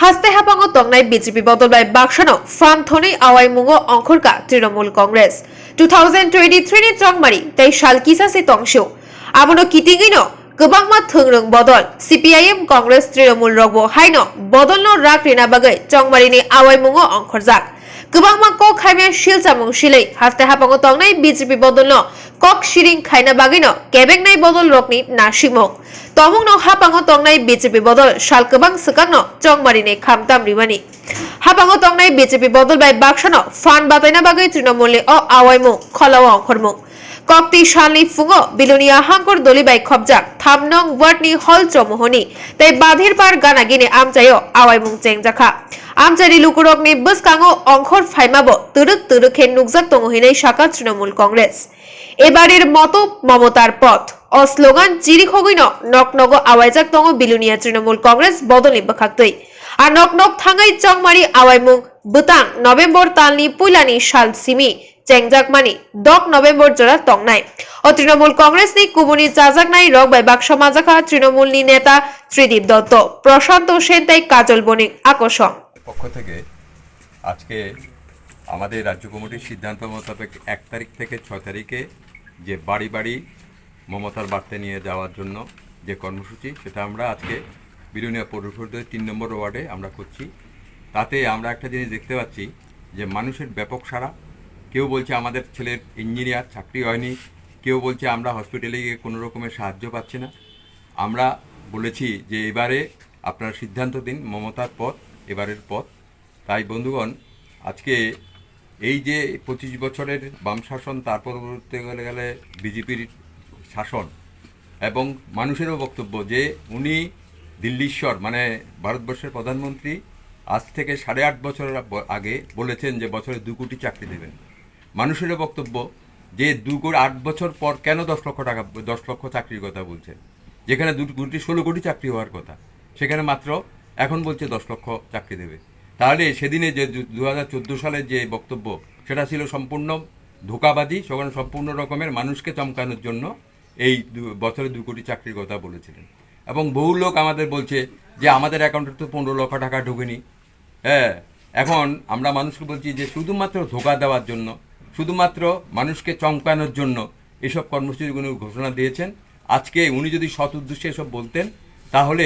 হাসতে হাপাঙ্গ তংনাই বিজেপি বদলবাই বাক্সানো ফান থनै আওয়াই মুঙ্গ অংখরকা Trinamool Congress 2023 ni chongmari tai sal kisase tongsheu abono kitingino गोबांमा थोंग्रों बदल सीपीआईएम कांग्रेस तृणमूल रगबो हाइनो बदलनो राग रेना बागै चंगमारिनि आवाय मुंगो अंखरजाक गोबांमा क खाइमे शिलचामुं शिलै हास्ते हापांगो तंगनाय बीजेपी बदलनो कक शिरिं खाइना बागैनो केबेंनाय बदल रकनि नासिमुं तमुंनो हापांगो तंगनाय बीजेपी बदल साल गोबां सकांनो चंगमारिनि खामताम रिमानि हापांगो तंगनाय बीजेपी बदल बाय बाक्सानो फान बातायना बागै तृणमूलनि अ आवायमुं खलाव अंखरमुं कक्ति सालनि फुङो बिलुनिया हांकर दलिबाय खबजाक थामनं वार्डनि हल चमोहनि तै बाधिर पार गानागिनि आमचायो आवायमुं चेंजाखा आमचारि लुकुरकनि बसकाङो अंखर फाइमाबो तुरुक तुरुखे नुकजाक तंगहिनै शाखा तृणमूल कांग्रेस एबारेर मतो ममतार पथ अ स्लोगान चिरिखगिनो नकनगो आवायजाक तंगो बिलुनिया तृणमूल कांग्रेस बदलनि बखाक्तै आ नकनक थाङै चंगमारि आवायमुं बुतां नभेम्बर तालनि पुइलानि साल सिमि चेंजाकमानि 10 नभेम्बर जरा तंगनाय और तृणमूल कांग्रेस नि कुबुनी चाजाकनाय रग बाय बाक्सा माजाखा तृणमूल नि नेता त्रिदीप दत्त प्रशांत सेन ताई काजल बणिक আকর্ষণ পক্ষ থেকে আজকে আমাদের রাজ্য কমিটির সিদ্ধান্ত মোতাবেক 1 তারিখ থেকে 6 তারিখে যে বাড়ি বাড়ি মমতার বার্তা নিয়ে যাওয়ার জন্য যে কর্মসূচি সেটা আমরা আজকে বিলুনিয়া পৌরসভার 3 নম্বর ওয়ার্ডে আমরা করছি। তাতে আমরা একটা জিনিস দেখতে পাচ্ছি যে মানুষের ব্যাপক সাড়া। কেউ বলছে আমাদের ছেলের ইঞ্জিনিয়ার চাকরি হয়নি, কেউ বলছে আমরা হসপিটালে গিয়ে কোনো রকমের সাহায্য পাচ্ছি না। আমরা বলেছি যে এবারে আপনারা সিদ্ধান্ত দিন, মমতার পথ এবারের পথ। তাই বন্ধুগণ, আজকে এই যে 25 বছরের বাম শাসন, তারপর বলতে গেলে বিজেপির শাসন এবং মানুষেরও বক্তব্য যে উনি দিল্লীশ্বর মানে ভারতবর্ষের প্রধানমন্ত্রী আজ থেকে 8.5 বছর আগে বলেছেন যে বছরে 2 কোটি চাকরি দেবেন। মানুষেরও বক্তব্য যে 8 বছর পর কেন 10 লক্ষ চাকরির কথা বলছেন, যেখানে 16 কোটি চাকরি হওয়ার কথা, সেখানে মাত্র এখন বলছে 10 লক্ষ চাকরি দেবে। তাহলে সেদিনে যে 2014 সালের যে বক্তব্য সেটা ছিল সম্পূর্ণ ধোঁকাবাজি, সেখানে সম্পূর্ণ রকমের মানুষকে চমকানোর জন্য এই বছরে 2 কোটি চাকরির কথা বলেছিলেন। এবং বহু লোক আমাদের বলছে যে আমাদের অ্যাকাউন্টে তো 15 লক্ষ টাকা ঢোকেনি। হ্যাঁ, এখন আমরা মানুষকে বলছি যে শুধুমাত্র ধোঁকা দেওয়ার জন্য, শুধুমাত্র মানুষকে চমকানোর জন্য এসব কর্মসূচিগুলো ঘোষণা দিয়েছেন। আজকে উনি যদি সৎ উদ্দেশ্যে এসব বলতেন তাহলে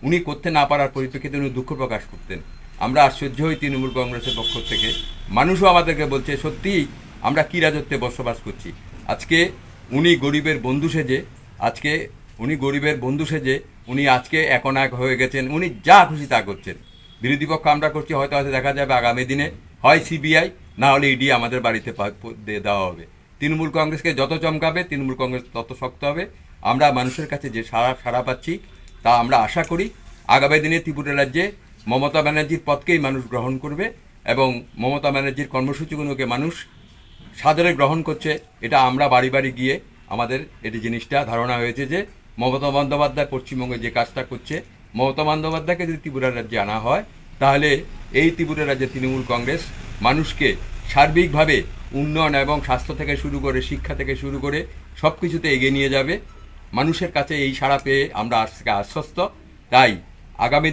উনি করতে না পারার পরিপ্রেক্ষিতে উনি দুঃখ প্রকাশ করতেন। আমরা আশ্চর্য হই তৃণমূল কংগ্রেসের পক্ষ থেকে। মানুষও আমাদেরকে বলছে সত্যিই আমরা কী রাজত্বে বসবাস করছি। আজকে উনি গরিবের বন্ধু সেজে উনি আজকে একনায়ক হয়ে গেছেন। উনি যা খুশি তা করছেন। বিরোধী পক্ষ আমরা করছি, হয়তো দেখা যাবে আগামী দিনে হয় সিবিআই না হলে ইডি আমাদের বাড়িতে দেওয়া হবে। তৃণমূল কংগ্রেসকে যত চমকাবে তৃণমূল কংগ্রেস তত শক্ত হবে। আমরা মানুষের কাছে যে সাড়া পাচ্ছি তা আমরা আশা করি আগামী দিনে ত্রিপুরা রাজ্যে মমতা ব্যানার্জির পথকেই মানুষ গ্রহণ করবে এবং মমতা ব্যানার্জির কর্মসূচিগুলোকে মানুষ সাদরে গ্রহণ করছে। এটা আমরা বাড়ি বাড়ি গিয়ে আমাদের এটি জিনিসটা ধারণা হয়েছে যে মমতা বন্দ্যোপাধ্যায় পশ্চিমবঙ্গে যে কাজটা করছে, মমতা বন্দ্যোপাধ্যায়কে যদি ত্রিপুরা রাজ্যে আনা হয় তাহলে এই ত্রিপুরা রাজ্যে তৃণমূল কংগ্রেস মানুষকে সার্বিকভাবে উন্নয়ন এবং স্বাস্থ্য থেকে শুরু করে শিক্ষা থেকে শুরু করে সব কিছুতে এগিয়ে নিয়ে যাবে। মানুষের কাছে এই সাড়া পেয়ে আমরা আজকে আশ্বস্ত। তাই আগামী